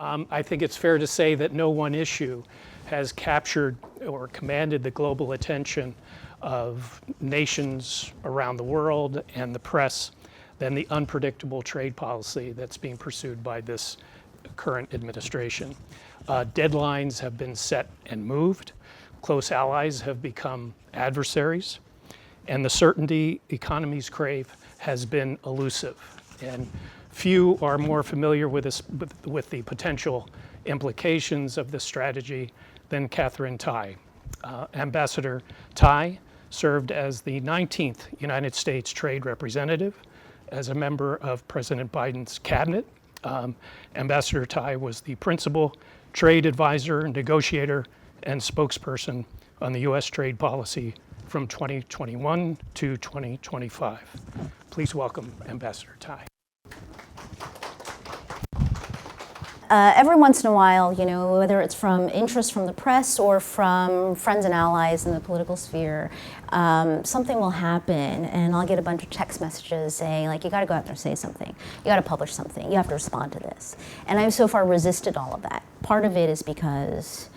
I think it's fair to say that no one issue has captured or commanded the global attention of nations around the world and the press than the unpredictable trade policy that's being pursued by this current administration. Deadlines have been set and moved. Close allies have become adversaries. And the certainty economies crave has been elusive. And few are more familiar with the potential implications of this strategy than Katherine Tai. Ambassador Tai served as the 19th United States Trade Representative, as a member of President Biden's cabinet. Ambassador Tai was the principal trade advisor, negotiator, and spokesperson on the U.S. trade policy from 2021 to 2025. Please welcome Ambassador Tai. Every once in a while, whether it's from interest from the press or from friends and allies in the political sphere, something will happen and I'll get a bunch of text messages saying, like, you gotta go out there and say something. You gotta publish something. You have to respond to this. And I've so far resisted all of that. Part of it is because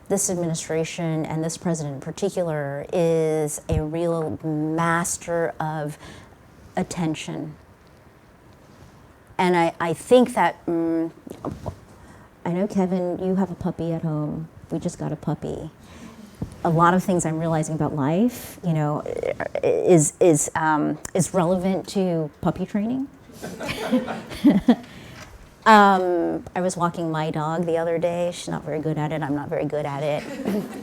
this administration and this president in particular is a real master of attention. And I think that, I know, Kevin, you have a puppy at home. We just got a puppy. A lot of things I'm realizing about life, is relevant to puppy training. I was walking my dog the other day. She's not very good at it. I'm not very good at it.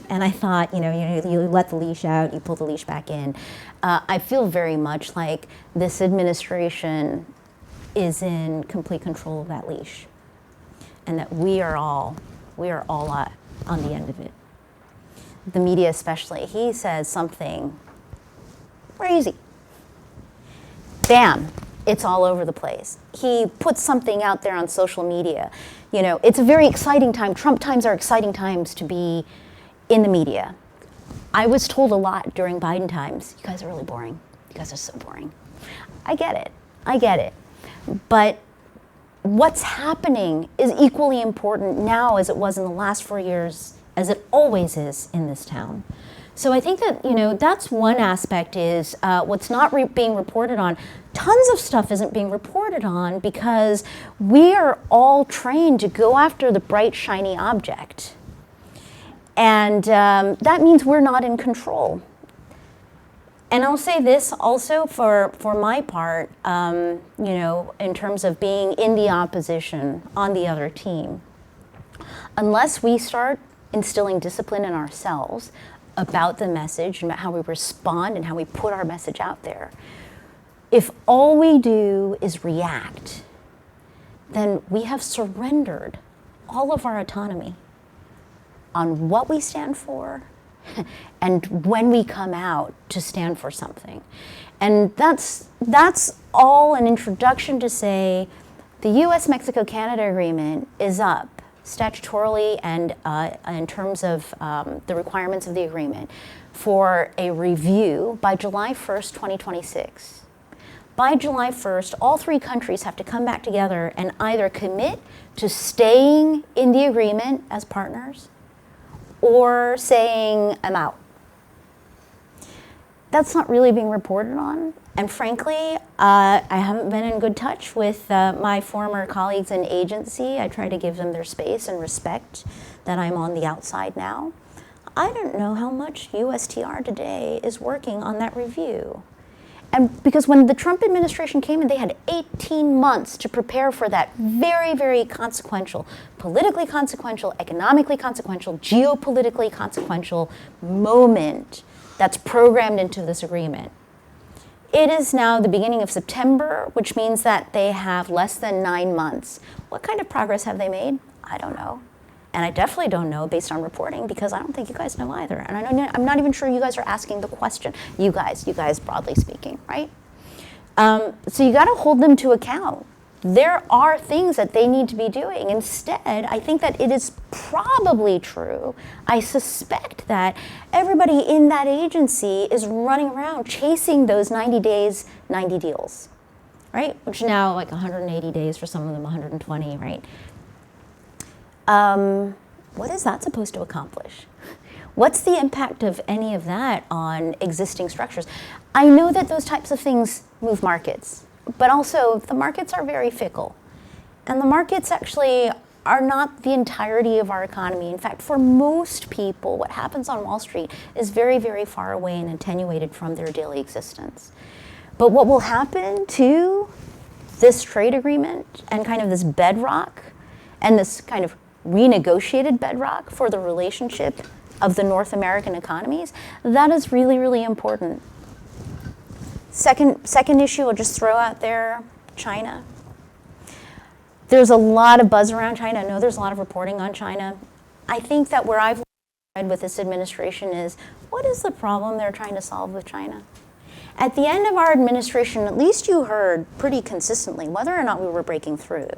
And I thought, you let the leash out, you pull the leash back in. I feel very much like this administration is in complete control of that leash, and that we are all on the end of it. The media especially. He says something crazy. Bam, it's all over the place. He puts something out there on social media. It's a very exciting time. Trump times are exciting times to be in the media. I was told a lot during Biden times, you guys are really boring. You guys are so boring. I get it. But what's happening is equally important now as it was in the last 4 years, as it always is in this town. So I think that, that's one aspect is what's not being reported on. Tons of stuff isn't being reported on because we are all trained to go after the bright, shiny object. And that means we're not in control. And I'll say this also for my part, in terms of being in the opposition on the other team. Unless we start instilling discipline in ourselves about the message and about how we respond and how we put our message out there, if all we do is react, then we have surrendered all of our autonomy on what we stand for and when we come out to stand for something. And that's all an introduction to say the US-Mexico-Canada agreement is up statutorily and in terms of the requirements of the agreement for a review by July 1st, 2026. By July 1st, all three countries have to come back together and either commit to staying in the agreement as partners or saying, I'm out. That's not really being reported on. And frankly, I haven't been in good touch with my former colleagues in agency. I try to give them their space and respect that I'm on the outside now. I don't know how much USTR today is working on that review. And because when the Trump administration came in, they had 18 months to prepare for that very, very consequential, politically consequential, economically consequential, geopolitically consequential moment that's programmed into this agreement. It is now the beginning of September, which means that they have less than 9 months. What kind of progress have they made? I don't know. And I definitely don't know based on reporting because I don't think you guys know either. And I'm not even sure you guys are asking the question. You guys broadly speaking, right? So you gotta hold them to account. There are things that they need to be doing. Instead, I think that it is probably true. I suspect that everybody in that agency is running around chasing those 90 days, 90 deals. right? Which is now like 180 days for some of them, 120, right? What is that supposed to accomplish? What's the impact of any of that on existing structures? I know that those types of things move markets, but also the markets are very fickle. And the markets actually are not the entirety of our economy. In fact, for most people, what happens on Wall Street is very, very far away and attenuated from their daily existence. But what will happen to this trade agreement and kind of this bedrock and this kind of renegotiated bedrock for the relationship of the North American economies, that is really, really important. Second issue I'll just throw out there, China. There's a lot of buzz around China. I know there's a lot of reporting on China. I think that where I've read with this administration is, what is the problem they're trying to solve with China? At the end of our administration, at least you heard pretty consistently whether or not we were breaking through,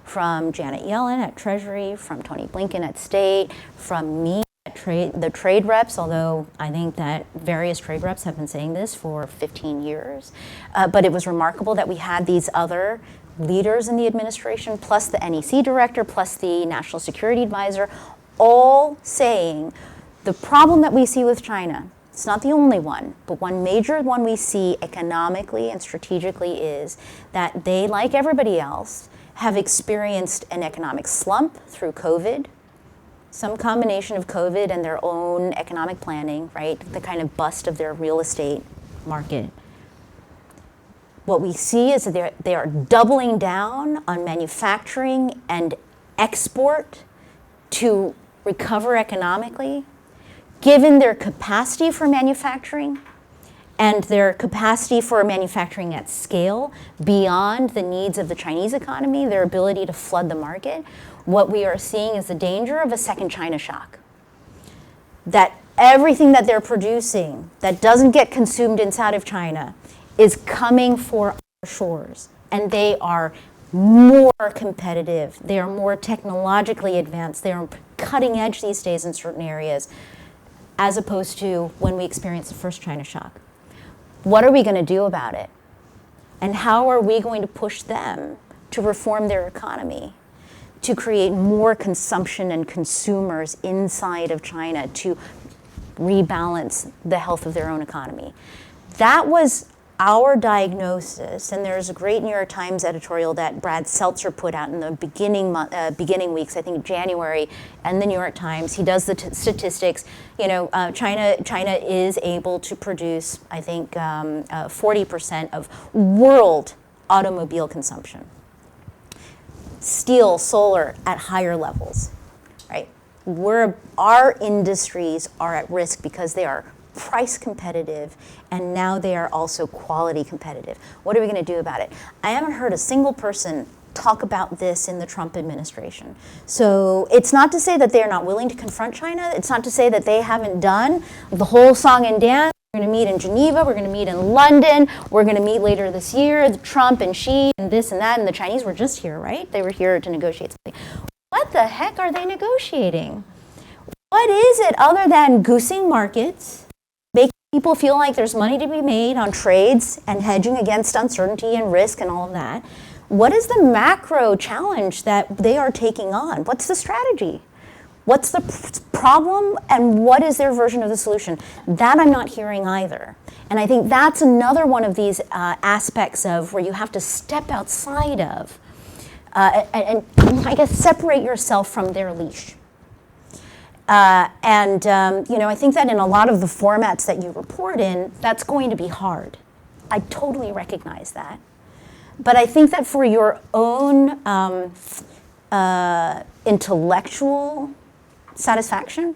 from Janet Yellen at Treasury, from Tony Blinken at State, from me at the trade reps, although I think that various trade reps have been saying this for 15 years. But it was remarkable that we had these other leaders in the administration, plus the NEC director, plus the National Security Advisor, all saying the problem that we see with China, it's not the only one, but one major one we see economically and strategically is that they, like everybody else, have experienced an economic slump through COVID, some combination of COVID and their own economic planning, right? The kind of bust of their real estate market. What we see is that they are doubling down on manufacturing and export to recover economically. Given their capacity for manufacturing and their capacity for manufacturing at scale beyond the needs of the Chinese economy, their ability to flood the market, what we are seeing is the danger of a second China shock. That everything that they're producing that doesn't get consumed inside of China is coming for our shores, and they are more competitive. They are more technologically advanced. They are cutting edge these days in certain areas, as opposed to when we experienced the first China shock. What are we going to do about it? And how are we going to push them to reform their economy, to create more consumption and consumers inside of China, to rebalance the health of their own economy? That was our diagnosis, and there's a great New York Times editorial that Brad Seltzer put out in the beginning weeks, I think January, and the New York Times. He does the statistics. You know, China is able to produce, I think, 40% of world automobile consumption. Steel, solar at higher levels, right? Our industries are at risk because they are price competitive, and now they are also quality competitive. What are we going to do about it? I haven't heard a single person talk about this in the Trump administration. So it's not to say that they're not willing to confront China. It's not to say that they haven't done the whole song and dance. We're going to meet in Geneva. We're going to meet in London. We're going to meet later this year. Trump and Xi and this and that. And the Chinese were just here, right? They were here to negotiate something. What the heck are they negotiating? What is it other than goosing markets, making people feel like there's money to be made on trades and hedging against uncertainty and risk and all of that? What is the macro challenge that they are taking on? What's the strategy? What's the problem, and what is their version of the solution? That I'm not hearing either. And I think that's another one of these aspects of where you have to step outside of and I guess separate yourself from their leash. I think that in a lot of the formats that you report in, that's going to be hard. I totally recognize that. But I think that for your own intellectual satisfaction,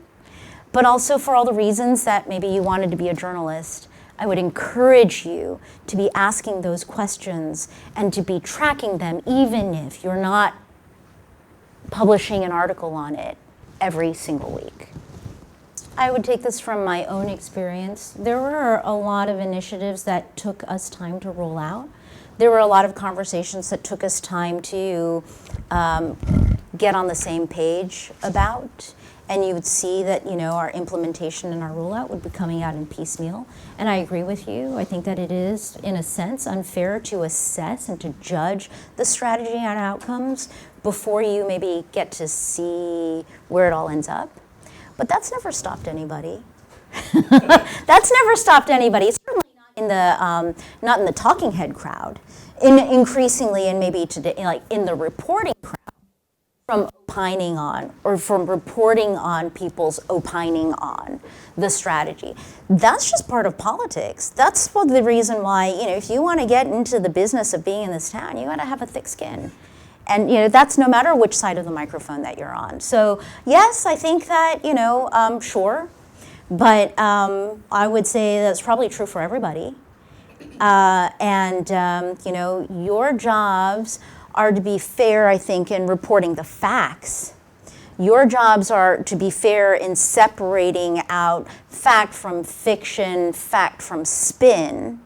but also for all the reasons that maybe you wanted to be a journalist, I would encourage you to be asking those questions and to be tracking them, even if you're not publishing an article on it every single week. I would take this from my own experience. There were a lot of initiatives that took us time to roll out. There were a lot of conversations that took us time to get on the same page about. And you would see that, our implementation and our rollout would be coming out in piecemeal. And I agree with you. I think that it is, in a sense, unfair to assess and to judge the strategy and outcomes before you maybe get to see where it all ends up. But that's never stopped anybody. That's never stopped anybody. Certainly not in the talking head crowd. Increasingly, and maybe today, like in the reporting crowd, from opining on or from reporting on people's opining on the strategy. That's just part of politics. That's the reason why, if you want to get into the business of being in this town, you got to have a thick skin. And, that's no matter which side of the microphone that you're on. So, yes, I think that, sure. But I would say that's probably true for everybody. Your jobs are to be fair, I think, in reporting the facts. Your jobs are to be fair in separating out fact from fiction, fact from spin,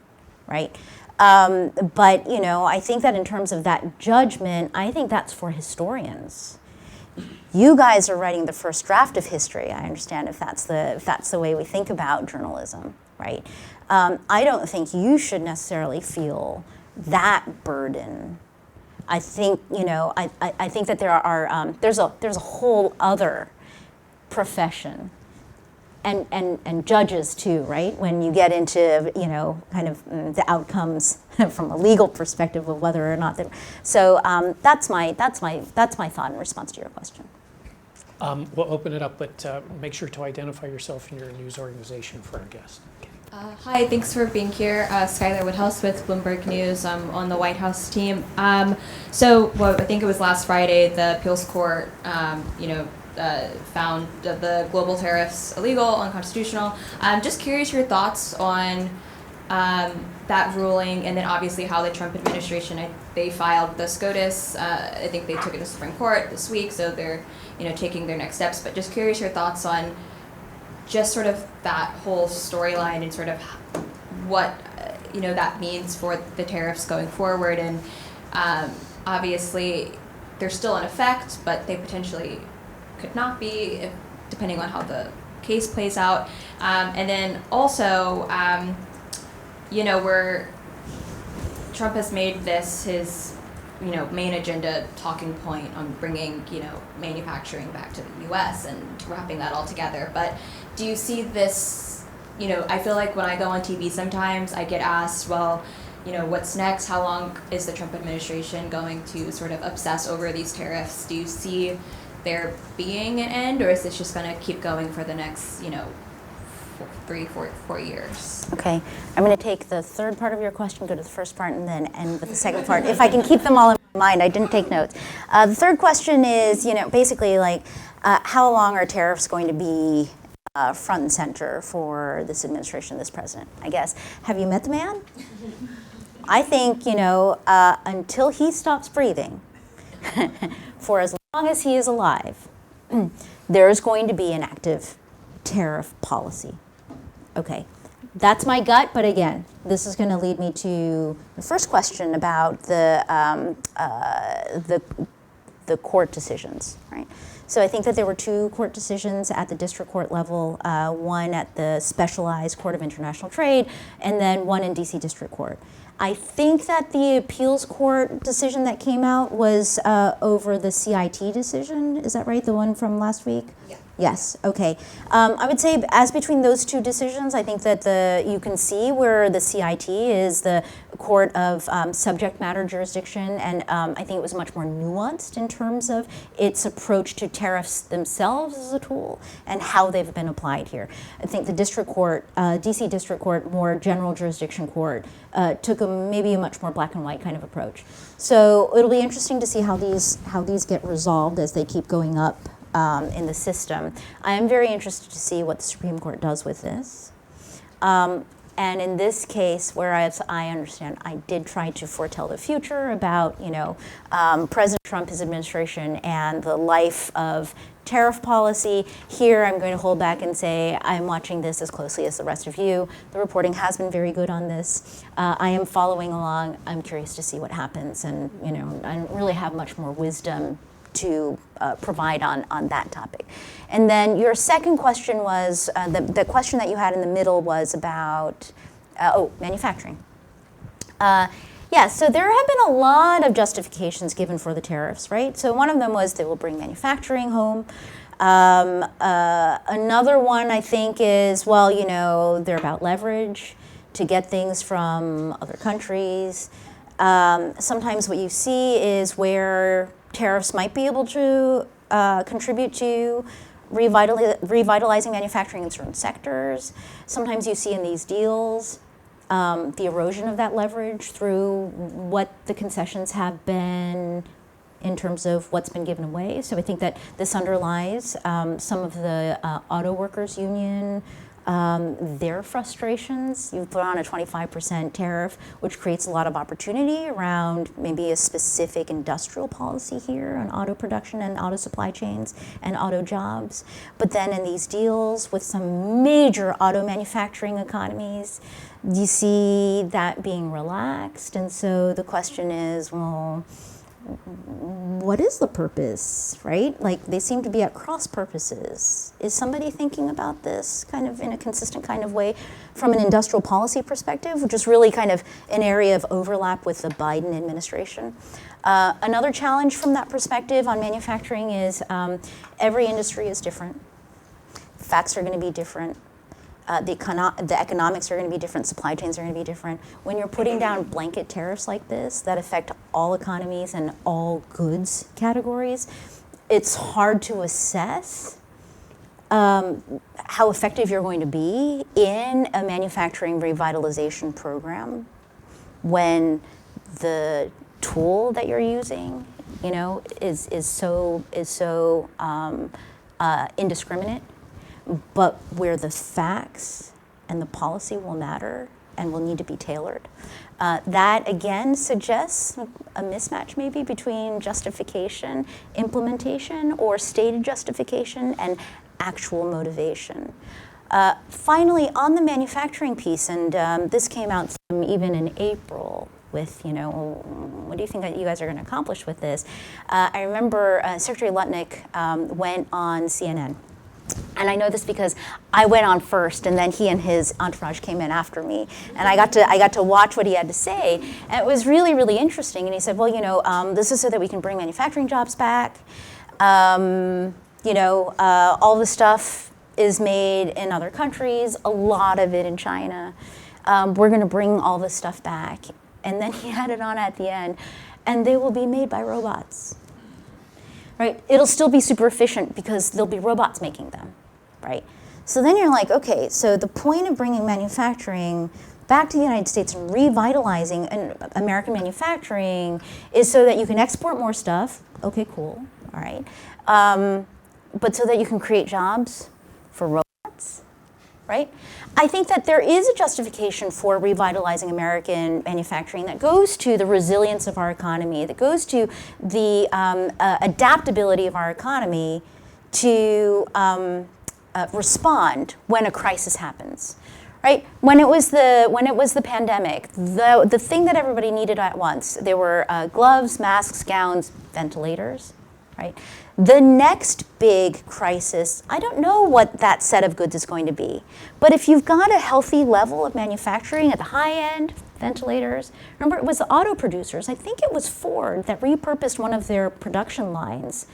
right? But I think that in terms of that judgment, I think that's for historians. You guys are writing the first draft of history. I understand if that's the way we think about journalism, right? I don't think you should necessarily feel that burden. I think I think that there's a whole other profession, and judges too, right? When you get into kind of the outcomes from a legal perspective of whether or not that. So that's my thought in response to your question. We'll open it up, but make sure to identify yourself and your news organization for our guest. Hi, thanks for being here. Skylar Woodhouse with Bloomberg News. I'm on the White House team. I think it was last Friday, the appeals court, found the global tariffs illegal, unconstitutional. Just curious your thoughts on that ruling, and then obviously how the Trump administration, they filed the SCOTUS. I think they took it to the Supreme Court this week, so they're taking their next steps. But just curious your thoughts on just sort of that whole storyline and sort of what that means for the tariffs going forward. And obviously they're still in effect, but they potentially could not be, depending on how the case plays out. And then also, where Trump has made this his main agenda talking point on bringing manufacturing back to the U.S. and wrapping that all together. But do you see this, I feel like when I go on TV sometimes I get asked, well, what's next? How long is the Trump administration going to sort of obsess over these tariffs? Do you see there being an end, or is this just going to keep going for the next, 4 years? Okay, I'm going to take the third part of your question, go to the first part, and then end with the second part. If I can keep them all in my mind, I didn't take notes. The third question is, basically like, how long are tariffs going to be front and center for this administration, this president, I guess. Have you met the man? I think, until he stops breathing, for as long as he is alive, there's going to be an active tariff policy. Okay, that's my gut, but again, this is going to lead me to the first question about the court decisions, right? So I think that there were 2 court decisions at the district court level, one at the Specialized Court of International Trade, and then one in DC District Court. I think that the appeals court decision that came out was over the CIT decision. Is that right? The one from last week? Yeah. Yes. Okay. I would say, as between those 2 decisions, I think that you can see where the CIT is the court of subject matter jurisdiction, and I think it was much more nuanced in terms of its approach to tariffs themselves as a tool and how they've been applied here. I think the district court, DC District Court, more general jurisdiction court, took maybe a much more black and white kind of approach. So it'll be interesting to see how these get resolved as they keep going up in the system. I am very interested to see what the Supreme Court does with this. And in this case, whereas I understand I did try to foretell the future about, President Trump, his administration, and the life of tariff policy, here I'm going to hold back and say I'm watching this as closely as the rest of you. The reporting has been very good on this. I am following along. I'm curious to see what happens, and I don't really have much more wisdom to provide on that topic. And then your second question was, the question that you had in the middle was about, manufacturing. Yeah, so there have been a lot of justifications given for the tariffs, right? So one of them was they will bring manufacturing home. Another one I think is, well, you know, they're about leverage to get things from other countries. Sometimes what you see is where tariffs might be able to contribute to revitalizing manufacturing in certain sectors. Sometimes you see in these deals the erosion of that leverage through what the concessions have been in terms of what's been given away. So I think that this underlies some of the auto workers union, their frustrations. You put on a 25% tariff, which creates a lot of opportunity around maybe a specific industrial policy here on auto production and auto supply chains and auto jobs. But then in these deals with some major auto manufacturing economies, you see that being relaxed. And so the question is, well, what is the purpose, right? Like, they seem to be at cross purposes. Is somebody thinking about this kind of in a consistent kind of way from an industrial policy perspective, which is really kind of an area of overlap with the Biden administration? Another challenge from that perspective on manufacturing is every industry is different. Facts are going to be different. The economics are going to be different, supply chains are going to be different. When you're putting down blanket tariffs like this that affect all economies and all goods categories, it's hard to assess how effective you're going to be in a manufacturing revitalization program when the tool that you're using, you know, is so indiscriminate. But where the facts and the policy will matter and will need to be tailored. That, again, suggests a mismatch maybe between justification, implementation, or stated justification and actual motivation. Finally, on the manufacturing piece, and this came out even in April with, you know, what do you think that you guys are going to accomplish with this? I remember Secretary Lutnick went on CNN. And I know this because I went on first, and then he and his entourage came in after me, and I got to watch what he had to say, and it was really, really interesting. And he said, well, you know, this is so that we can bring manufacturing jobs back. You know, all the stuff is made in other countries, a lot of it in China. We're going to bring all this stuff back. And then he had it on at the end, and they will be made by robots. Right? It'll still be super efficient because there'll be robots making them, right? So then you're like, okay, so the point of bringing manufacturing back to the United States and revitalizing American manufacturing is so that you can export more stuff. Okay, cool, all right. But so that you can create jobs for robots, right? I think that there is a justification for revitalizing American manufacturing that goes to the resilience of our economy, that goes to the adaptability of our economy to respond when a crisis happens, right? When it was the pandemic, the thing that everybody needed at once, there were gloves, masks, gowns, ventilators, right? The next big crisis, I don't know what that set of goods is going to be. But if you've got a healthy level of manufacturing at the high end, ventilators, remember it was the auto producers, I think it was Ford that repurposed one of their production lines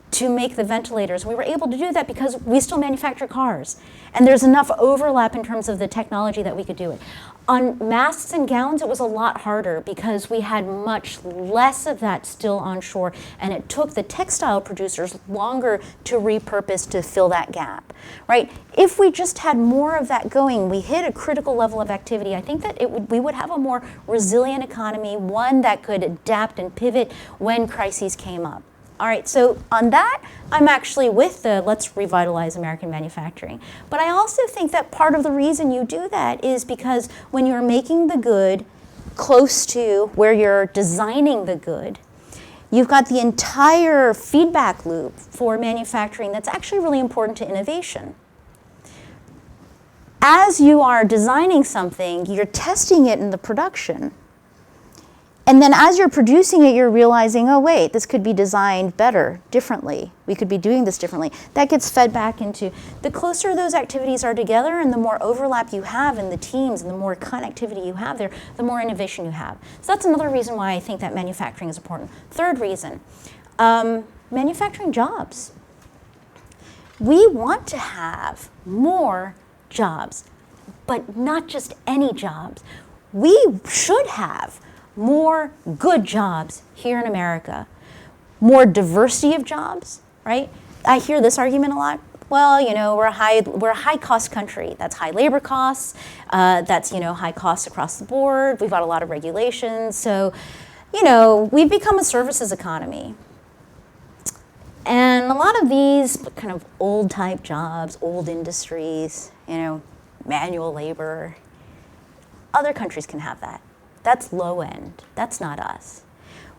to make the ventilators. We were able to do that because we still manufacture cars. And there's enough overlap in terms of the technology that we could do it. On masks and gowns, it was a lot harder because we had much less of that still onshore, and it took the textile producers longer to repurpose to fill that gap, right? If we just had more of that going, we hit a critical level of activity, I think that we would have a more resilient economy, one that could adapt and pivot when crises came up. All right, so on that, I'm actually with the let's revitalize American manufacturing. But I also think that part of the reason you do that is because when you're making the good close to where you're designing the good, you've got the entire feedback loop for manufacturing that's actually really important to innovation. As you are designing something, you're testing it in the production. And then as you're producing it, you're realizing, oh wait, this could be designed better, differently. We could be doing this differently. That gets fed back into, the closer those activities are together and the more overlap you have in the teams and the more connectivity you have there, the more innovation you have. So that's another reason why I think that manufacturing is important. Third reason, manufacturing jobs. We want to have more jobs, but not just any jobs. We should have more good jobs here in America, more diversity of jobs, right? I hear this argument a lot. Well, you know, we're a high cost country. That's high labor costs. That's, you know, high costs across the board. We've got a lot of regulations. So, you know, we've become a services economy. And a lot of these kind of old type jobs, old industries, you know, manual labor, other countries can have that. That's low end. That's not us.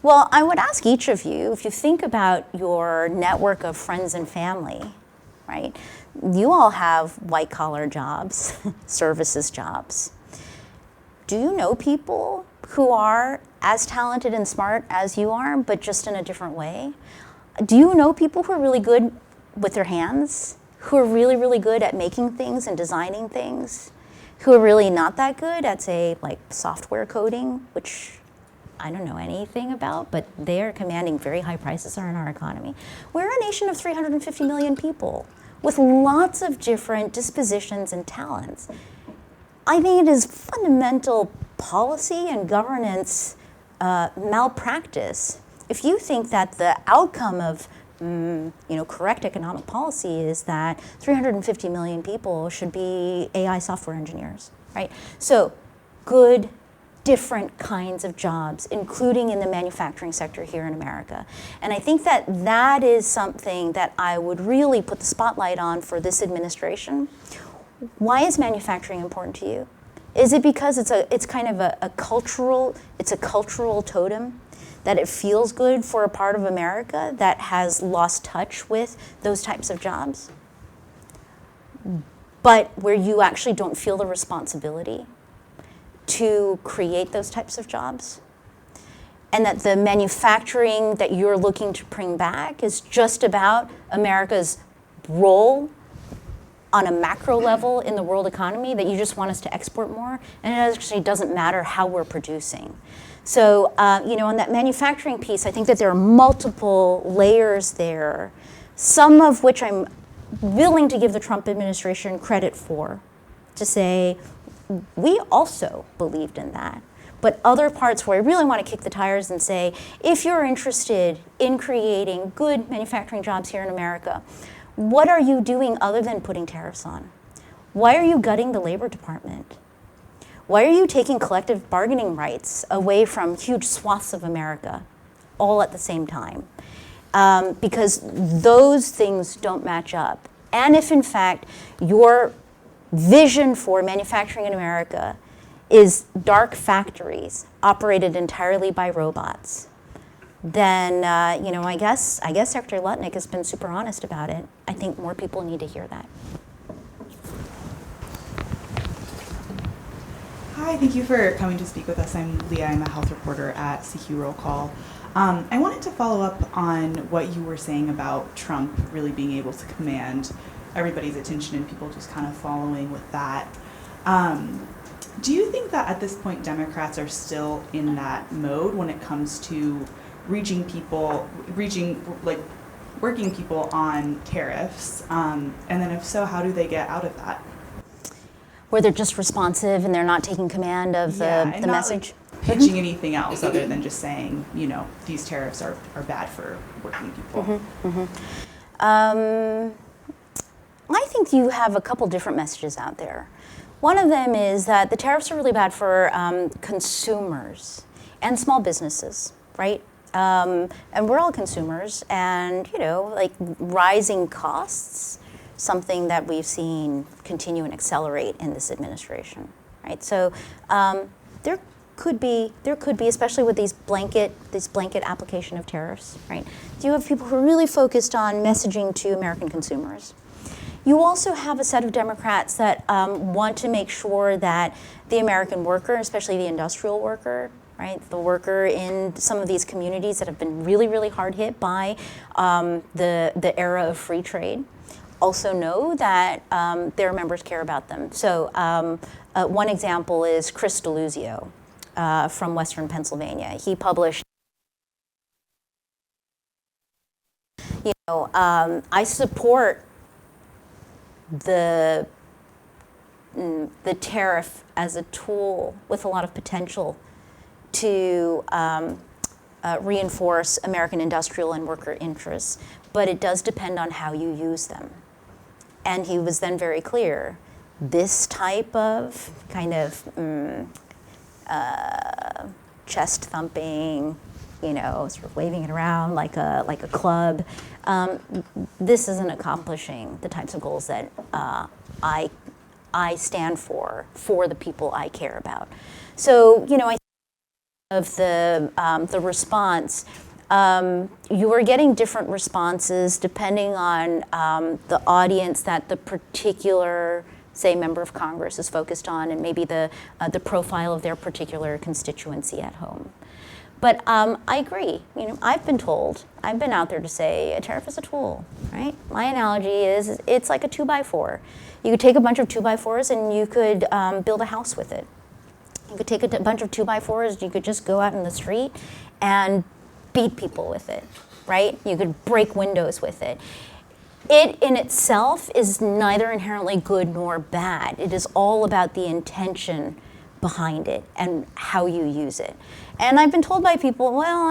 Well, I would ask each of you, if you think about your network of friends and family, right? You all have white collar jobs, services jobs. Do you know people who are as talented and smart as you are, but just in a different way? Do you know people who are really good with their hands, who are really, really good at making things and designing things, who are really not that good at, say, like software coding, which I don't know anything about, but they're commanding very high prices in our economy. We're a nation of 350 million people with lots of different dispositions and talents. I think it is fundamental policy and governance malpractice if you think that the outcome of correct economic policy is that 350 million people should be AI software engineers, right? So good, different kinds of jobs, including in the manufacturing sector here in America. And I think that that is something that I would really put the spotlight on for this administration. Why is manufacturing important to you? Is it because it's kind of a cultural totem? That it feels good for a part of America that has lost touch with those types of jobs, but where you actually don't feel the responsibility to create those types of jobs, and that the manufacturing that you're looking to bring back is just about America's role on a macro level in the world economy, that you just want us to export more, and it actually doesn't matter how we're producing. So, on that manufacturing piece, I think that there are multiple layers there, some of which I'm willing to give the Trump administration credit for, to say, we also believed in that. But other parts where I really want to kick the tires and say, if you're interested in creating good manufacturing jobs here in America, what are you doing other than putting tariffs on? Why are you gutting the Labor Department? Why are you taking collective bargaining rights away from huge swaths of America all at the same time? Because those things don't match up. And if in fact your vision for manufacturing in America is dark factories operated entirely by robots, then I guess Secretary Lutnick has been super honest about it. I think more people need to hear that. Hi, thank you for coming to speak with us. I'm Leah. I'm a health reporter at CQ Roll Call. I wanted to follow up on what you were saying about Trump really being able to command everybody's attention and people just kind of following with that. Do you think that at this point Democrats are still in that mode when it comes to working people on tariffs? And then if so, how do they get out of that? Where they're just responsive and they're not taking command of the message? Like pitching anything else other than just saying, these tariffs are bad for working people. I think you have a couple different messages out there. One of them is that the tariffs are really bad for consumers and small businesses, right? And we're all consumers, and rising costs, something that we've seen continue and accelerate in this administration, right? So there could be, especially with this blanket application of tariffs, right? You have people who are really focused on messaging to American consumers. You also have a set of Democrats that want to make sure that the American worker, especially the industrial worker, right? The worker in some of these communities that have been really, really hard hit by the era of free trade also know that their members care about them. So one example is Chris DeLuzio from Western Pennsylvania. He published, I support the tariff as a tool with a lot of potential to reinforce American industrial and worker interests, but it does depend on how you use them. And he was then very clear, this type of kind of chest thumping, sort of waving it around like a club, this isn't accomplishing the types of goals that I stand for the people I care about. So, I think of the response, you are getting different responses depending on the audience that the particular, say, member of Congress is focused on, and maybe the profile of their particular constituency at home. But I agree. I've been out there to say a tariff is a tool, right? My analogy is it's like a 2x4. You could take a bunch of 2x4s and you could build a house with it. You could take a bunch of 2x4s, you could just go out in the street and beat people with it, right? You could break windows with it. It in itself is neither inherently good nor bad. It is all about the intention behind it and how you use it. And I've been told by people, well,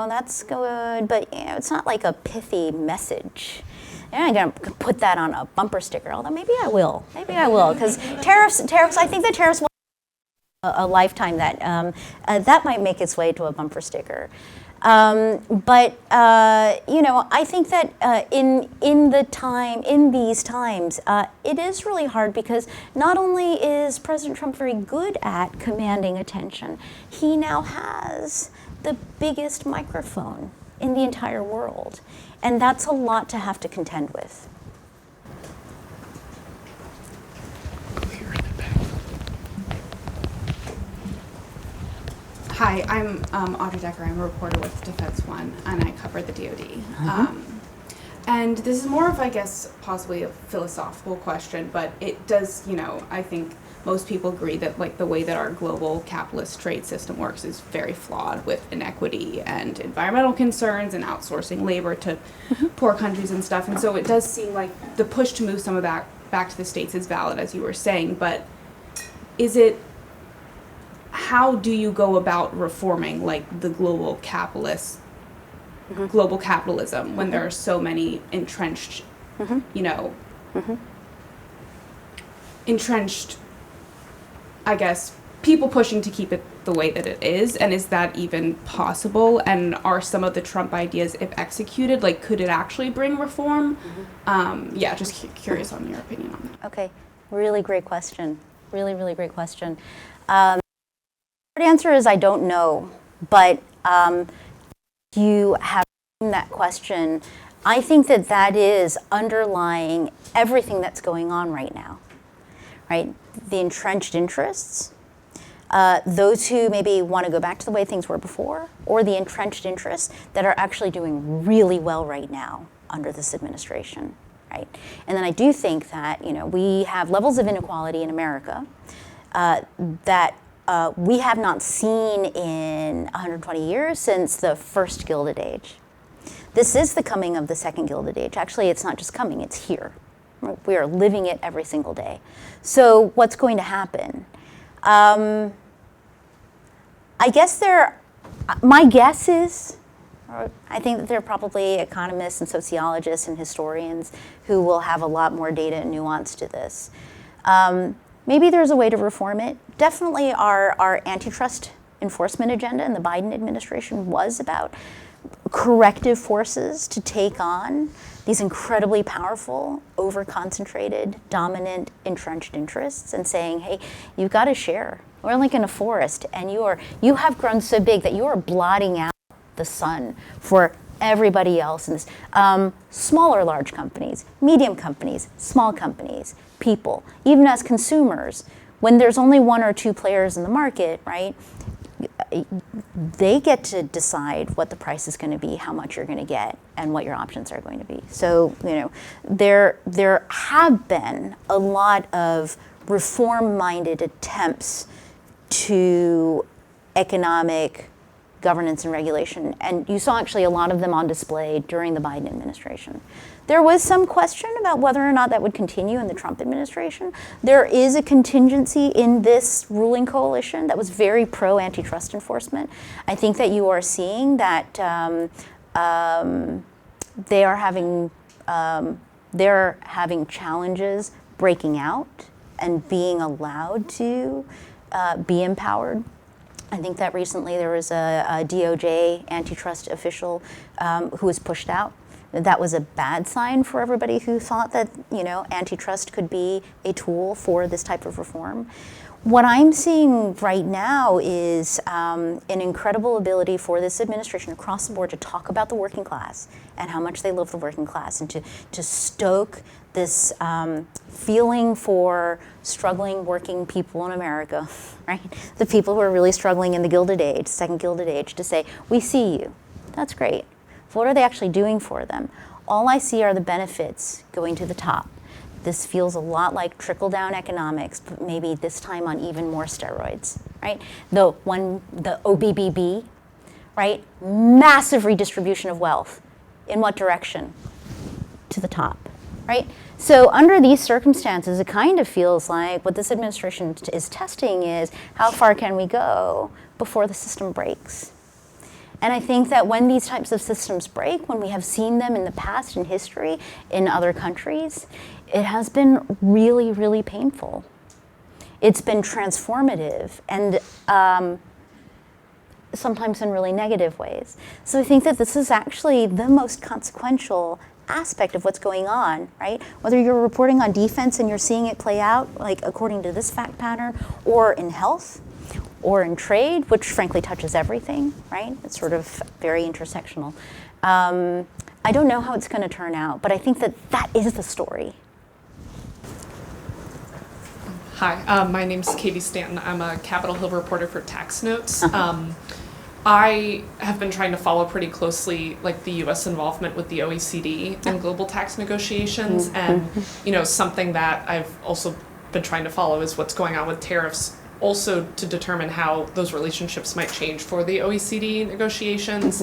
that's good, but it's not like a pithy message. You're not going to put that on a bumper sticker, although maybe I will, because tariffs, I think that tariffs will a lifetime that that might make its way to a bumper sticker. But I think that in these times, it is really hard because not only is President Trump very good at commanding attention, he now has the biggest microphone in the entire world, and that's a lot to have to contend with. Hi, I'm Audrey Decker. I'm a reporter with Defense One, and I cover the DoD. And this is more of, I guess, possibly a philosophical question, but it does, I think most people agree that the way that our global capitalist trade system works is very flawed, with inequity and environmental concerns and outsourcing labor to poor countries and stuff. And so it does seem like the push to move some of that back to the states is valid, as you were saying, but how do you go about reforming the global capitalism when there are so many entrenched, I guess, people pushing to keep it the way that it is? And is that even possible? And are some of the Trump ideas, if executed, could it actually bring reform? Just curious on your opinion on that. Okay, really great question. Really, really great question. The answer is I don't know, but you have that question. I think that is underlying everything that's going on right now, right? The entrenched interests, those who maybe want to go back to the way things were before, or the entrenched interests that are actually doing really well right now under this administration, right? And then I do think that, we have levels of inequality in America that we have not seen in 120 years since the first Gilded Age. This is the coming of the second Gilded Age. Actually, it's not just coming, it's here. We are living it every single day. So what's going to happen? I guess my guess is, I think that there are probably economists and sociologists and historians who will have a lot more data and nuance to this. Maybe there's a way to reform it. Definitely our antitrust enforcement agenda in the Biden administration was about corrective forces to take on these incredibly powerful, over-concentrated, dominant, entrenched interests and saying, hey, you've got to share. We're like in a forest, and you have grown so big that you are blotting out the sun for everybody else in this. Small or large companies, medium companies, small companies, people, even as consumers, when there's only one or two players in the market, right? they get to decide what the price is going to be, how much you're going to get, and what your options are going to be. So, there have been a lot of reform-minded attempts to economic governance and regulation, and you saw actually a lot of them on display during the Biden administration. There was some question about whether or not that would continue in the Trump administration. There is a contingency in this ruling coalition that was very pro-antitrust enforcement. I think that you are seeing that they're having challenges breaking out and being allowed to be empowered. I think that recently there was a DOJ antitrust official who was pushed out. That was a bad sign for everybody who thought that antitrust could be a tool for this type of reform. What I'm seeing right now is an incredible ability for this administration across the board to talk about the working class and how much they love the working class, and to stoke this feeling for struggling working people in America, right? The people who are really struggling in the Gilded Age, second Gilded Age, to say, we see you. That's great. But what are they actually doing for them? All I see are the benefits going to the top. This feels a lot like trickle-down economics, but maybe this time on even more steroids, right? The OBBB, right? Massive redistribution of wealth. In what direction? To the top, right? So under these circumstances, it kind of feels like what this administration is testing is how far can we go before the system breaks? And I think that when these types of systems break, when we have seen them in the past in history in other countries, it has been really, really painful. It's been transformative and sometimes in really negative ways. So I think that this is actually the most consequential aspect of what's going on, right? Whether you're reporting on defense and you're seeing it play out, like according to this fact pattern, or in health, or in trade, which frankly touches everything, right? It's sort of very intersectional. I don't know how it's going to turn out, but I think that that is the story. Hi, my name's Katie Stanton. I'm a Capitol Hill reporter for Tax Notes. I have been trying to follow pretty closely like the U.S. involvement with the OECD in global tax negotiations, and something that I've also been trying to follow is what's going on with tariffs, also to determine how those relationships might change for the OECD negotiations.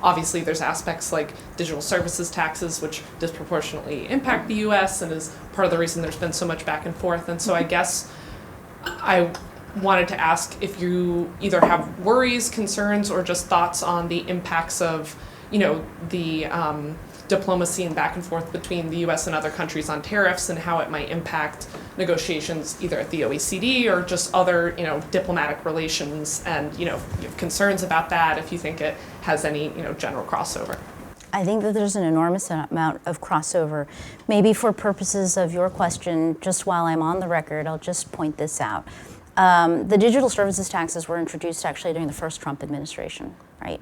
Obviously, there's aspects like digital services taxes, which disproportionately impact the U.S. and is part of the reason there's been so much back and forth. And so I guess I wanted to ask if you either have worries, concerns, or just thoughts on the impacts of, the diplomacy and back and forth between the U.S. and other countries on tariffs, and how it might impact negotiations either at the OECD or just other, diplomatic relations, and, you have concerns about that, if you think it has any, general crossover. I think that there's an enormous amount of crossover. Maybe for purposes of your question, just while I'm on the record, I'll just point this out. The digital services taxes were introduced actually during the first Trump administration, right?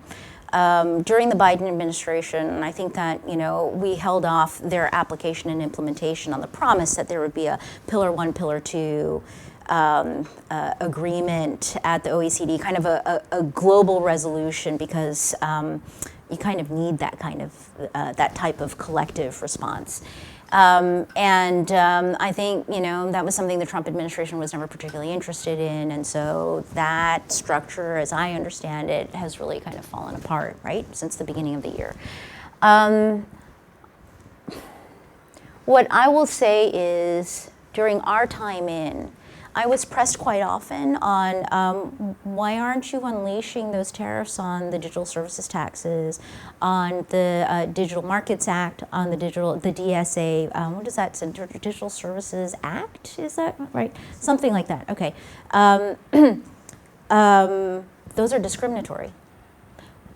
During the Biden administration, I think that, we held off their application and implementation on the promise that there would be a Pillar 1, Pillar 2 agreement at the OECD, kind of a global resolution, because you kind of need that kind of, that type of collective response. I think, that was something the Trump administration was never particularly interested in, and so that structure, as I understand it, has really kind of fallen apart, right, since the beginning of the year. What I will say is, during our time in, I was pressed quite often on why aren't you unleashing those tariffs on the digital services taxes, on the Digital Markets Act, on the DSA, what is that, Digital Services Act, is that right? Something like that, okay. Those are discriminatory,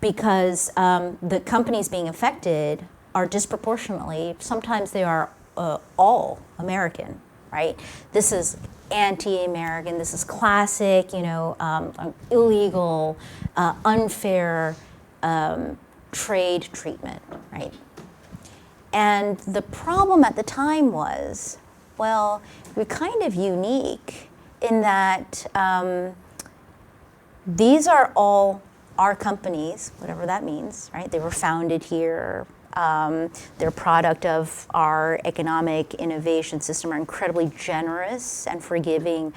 because the companies being affected are disproportionately, sometimes they are all American, right? This is anti-American, this is classic, illegal, unfair trade treatment, right? And the problem at the time was, well, we're kind of unique in that These are all our companies, whatever that means, right? They were founded here. They're product of our economic innovation system, our incredibly generous and forgiving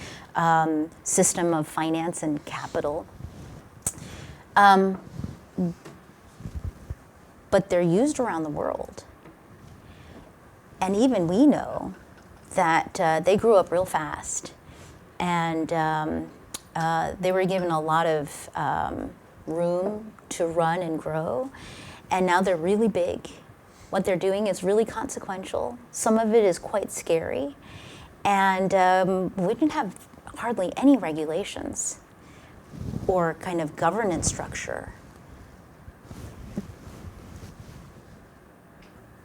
system of finance and capital. But they're used around the world. And even we know that they grew up real fast. And they were given a lot of room to run and grow. And now they're really big. What they're doing is really consequential. Some of it is quite scary. And we didn't have hardly any regulations or kind of governance structure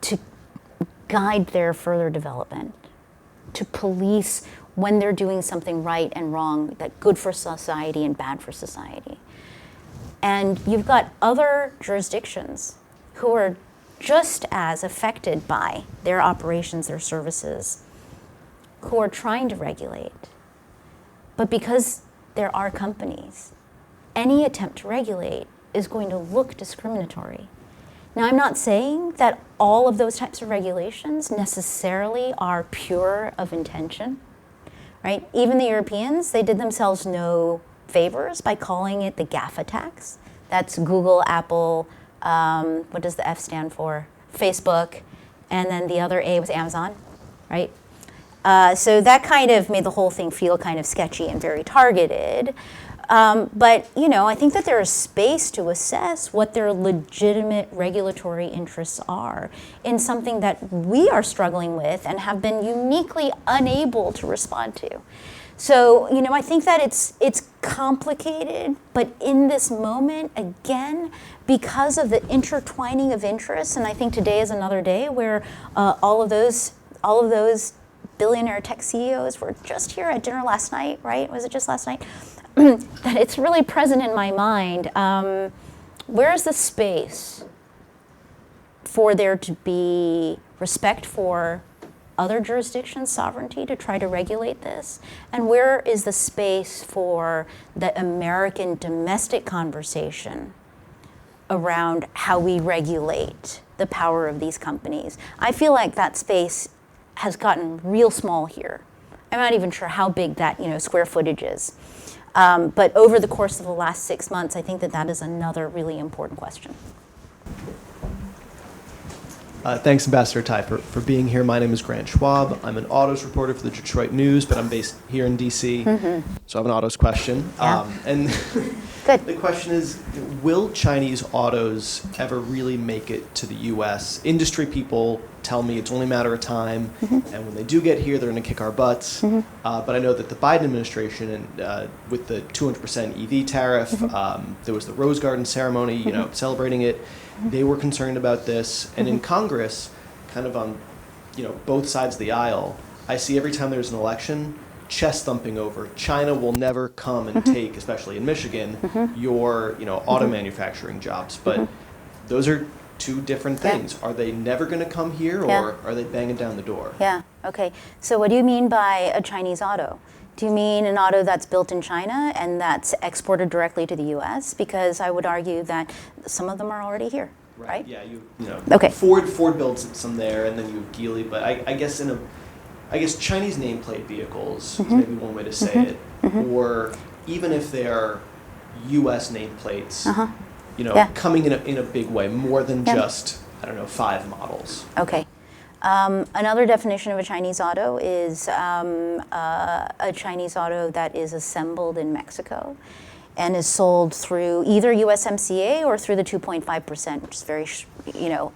to guide their further development, to police when they're doing something right and wrong, that good for society and bad for society. And you've got other jurisdictions who are just as affected by their operations, their services, who are trying to regulate. But because there are companies, any attempt to regulate is going to look discriminatory. Now, I'm not saying that all of those types of regulations necessarily are pure of intention, right? Even the Europeans, they did themselves no favors by calling it the GAFA tax. That's Google, Apple, what does the F stand for? Facebook, and then the other A was Amazon, right? So that kind of made the whole thing feel kind of sketchy and very targeted. But I think that there is space to assess what their legitimate regulatory interests are in something that we are struggling with and have been uniquely unable to respond to. So, I think that it's complicated, but in this moment, again, because of the intertwining of interests, and I think today is another day where all of those billionaire tech CEOs were just here at dinner last night, right? Was it just last night? That it's really present in my mind. Where is the space for there to be respect for other jurisdictions' sovereignty to try to regulate this? And where is the space for the American domestic conversation around how we regulate the power of these companies? I feel like that space has gotten real small here. I'm not even sure how big that square footage is. But over the course of the last 6 months, I think that is another really important question. Thanks, Ambassador Tai, for being here. My name is Grant Schwab. I'm an autos reporter for the Detroit News, but I'm based here in D.C., so I have an autos question. Yeah. And Good. the question is, will Chinese autos ever really make it to the U.S.? Industry people tell me it's only a matter of time, and when they do get here, they're going to kick our butts. But I know that the Biden administration, with the 200% EV tariff, there was the Rose Garden ceremony, celebrating it. They were concerned about this, and in Congress, kind of on, both sides of the aisle, I see every time there's an election, chest thumping over China will never come and take, especially in Michigan, your, auto manufacturing jobs. But those are two different things. Are they never going to come here, or are they banging down the door? Yeah. Okay. So what do you mean by a Chinese auto? Do you mean an auto that's built in China and that's exported directly to the U.S.? Because I would argue that some of them are already here, right? Yeah, Okay. Ford builds some there, and then you have Geely. But I guess Chinese nameplate vehicles is maybe one way to say it, or even if they are U.S. nameplates, coming in a big way, more than just 5 models. Okay. Another definition of a Chinese auto is a Chinese auto that is assembled in Mexico and is sold through either USMCA or through the 2.5%, which is very,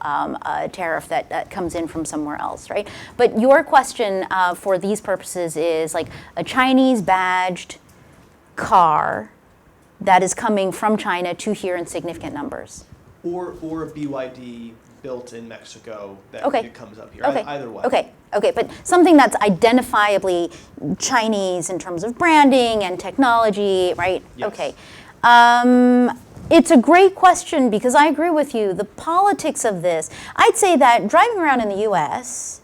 a tariff that comes in from somewhere else, right? But your question for these purposes is like a Chinese badged car that is coming from China to here in significant numbers. Or a BYD built in Mexico that it comes up here. Okay. Either way. Okay, but something that's identifiably Chinese in terms of branding and technology, right? Yes. Okay. It's a great question because I agree with you. The politics of this, I'd say that driving around in the U.S.,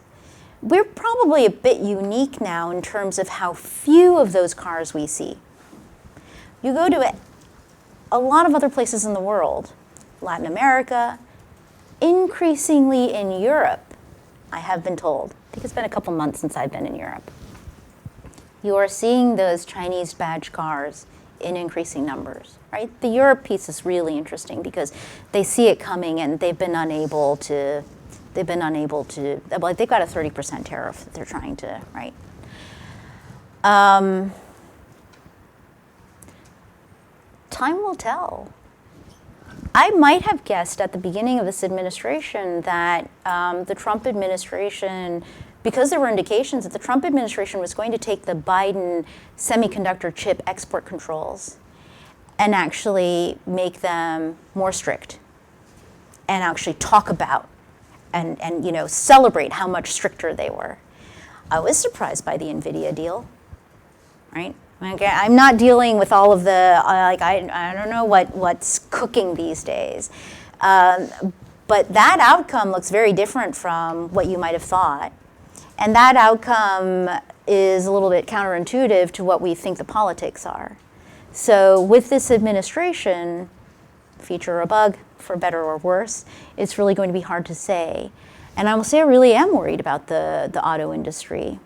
we're probably a bit unique now in terms of how few of those cars we see. You go to a lot of other places in the world, Latin America, increasingly in Europe, I have been told, I think it's been a couple months since I've been in Europe, you are seeing those Chinese badge cars in increasing numbers, right? The Europe piece is really interesting because they see it coming and they've got a 30% tariff that they're trying to, right? Time will tell. I might have guessed at the beginning of this administration that the Trump administration, because there were indications that the Trump administration was going to take the Biden semiconductor chip export controls and actually make them more strict and actually talk about and celebrate how much stricter they were. I was surprised by the NVIDIA deal, right? Okay, I'm not dealing with all of the, I don't know what's cooking these days. But that outcome looks very different from what you might have thought. And that outcome is a little bit counterintuitive to what we think the politics are. So with this administration, feature or a bug, for better or worse, it's really going to be hard to say. And I will say I really am worried about the auto industry.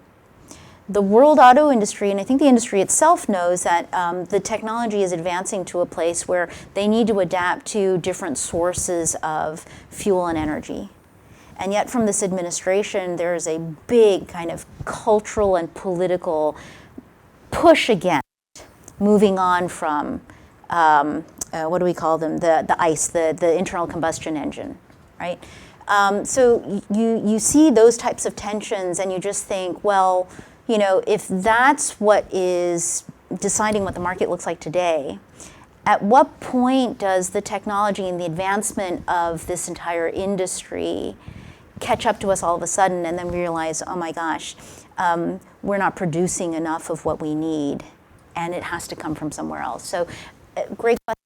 The world auto industry, and I think the industry itself knows that the technology is advancing to a place where they need to adapt to different sources of fuel and energy. And yet from this administration, there is a big kind of cultural and political push against moving on from, what do we call them, the ICE, the internal combustion engine, right? So you see those types of tensions and you just think, well, if that's what is deciding what the market looks like today, at what point does the technology and the advancement of this entire industry catch up to us all of a sudden and then realize, oh my gosh, we're not producing enough of what we need and it has to come from somewhere else. So great question.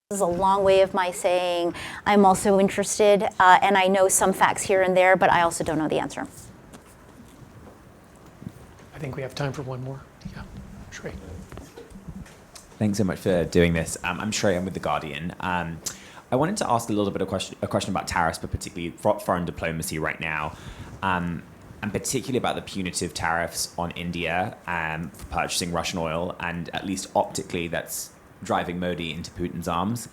This is a long way of my saying I'm also interested and I know some facts here and there, but I also don't know the answer. I think we have time for one more. Yeah, Shrey. Thanks so much for doing this. I'm Shrey, I'm with The Guardian. I wanted to ask a little bit of a question about tariffs, but particularly foreign diplomacy right now, and particularly about the punitive tariffs on India for purchasing Russian oil, and at least optically that's driving Modi into Putin's arms.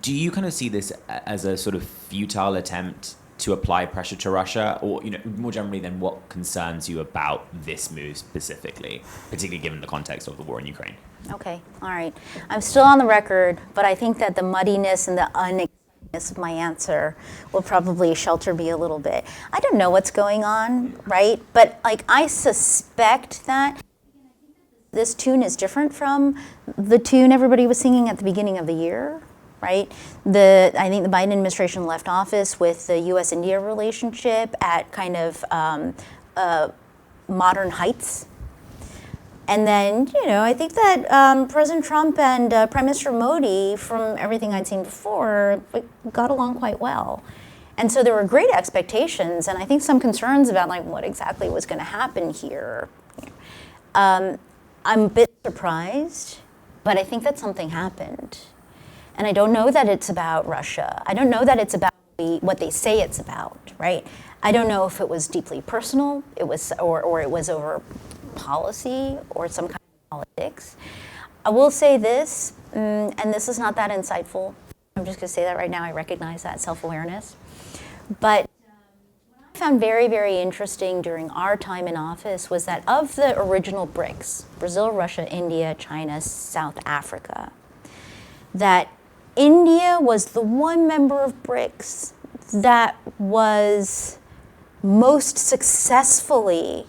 Do you kind of see this as a sort of futile attempt to apply pressure to Russia, or more generally, then what concerns you about this move specifically, particularly given the context of the war in Ukraine? Okay, all right. I'm still on the record, but I think that the muddiness and the unexactness of my answer will probably shelter me a little bit. I don't know what's going on, right? But I suspect that this tune is different from the tune everybody was singing at the beginning of the year. Right? I think the Biden administration left office with the U.S.-India relationship at kind of modern heights. And then, I think that President Trump and Prime Minister Modi, from everything I'd seen before, got along quite well. And so there were great expectations, and I think some concerns about what exactly was going to happen here. I'm a bit surprised, but I think that something happened. And I don't know that it's about Russia. I don't know that it's about what they say it's about, right? I don't know if it was deeply personal, or it was over policy or some kind of politics. I will say this, and this is not that insightful. I'm just going to say that right now. I recognize that self-awareness. But what I found very, very interesting during our time in office was that of the original BRICS, Brazil, Russia, India, China, South Africa, that India was the one member of BRICS that was most successfully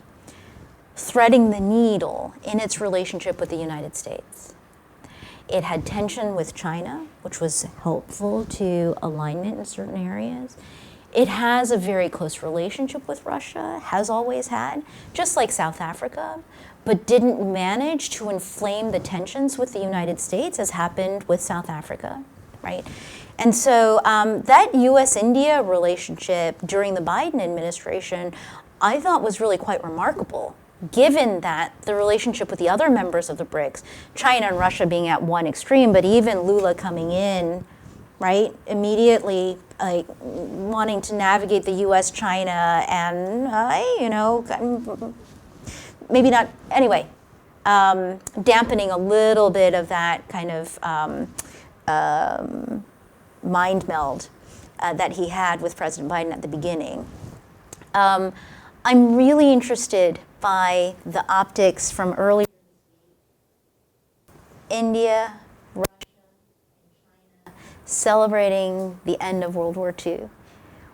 threading the needle in its relationship with the United States. It had tension with China, which was helpful to alignment in certain areas. It has a very close relationship with Russia, has always had, just like South Africa, but didn't manage to inflame the tensions with the United States as happened with South Africa, right? And so that U.S.-India relationship during the Biden administration, I thought was really quite remarkable. given that the relationship with the other members of the BRICS, China and Russia being at one extreme, but even Lula coming in, right, immediately wanting to navigate the U.S., China, and, maybe not, anyway, dampening a little bit of that kind of mind meld that he had with President Biden at the beginning. I'm really interested by the optics from earlier India, Russia, and China celebrating the end of World War II,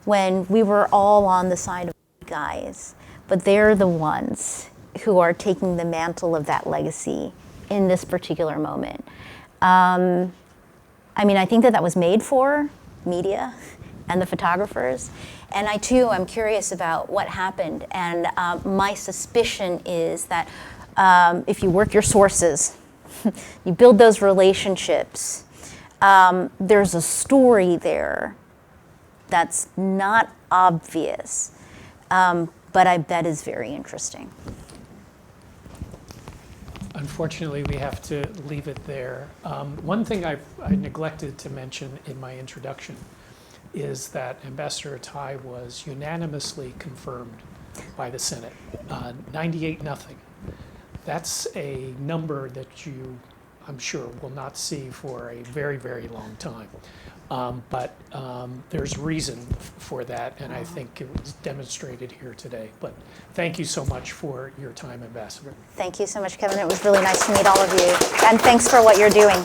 when we were all on the side of the guys, but they're the ones who are taking the mantle of that legacy in this particular moment. I think that was made for media and the photographers. And I, too, am curious about what happened. And my suspicion is that if you work your sources, you build those relationships, there's a story there that's not obvious, but I bet is very interesting. Unfortunately, we have to leave it there. One thing I neglected to mention in my introduction is that Ambassador Tai was unanimously confirmed by the Senate, 98-0. That's a number that you, I'm sure, will not see for a very, very long time. But there's reason for that, and I think it was demonstrated here today. But thank you so much for your time, Ambassador. Thank you so much, Kevin. It was really nice to meet all of you. And thanks for what you're doing.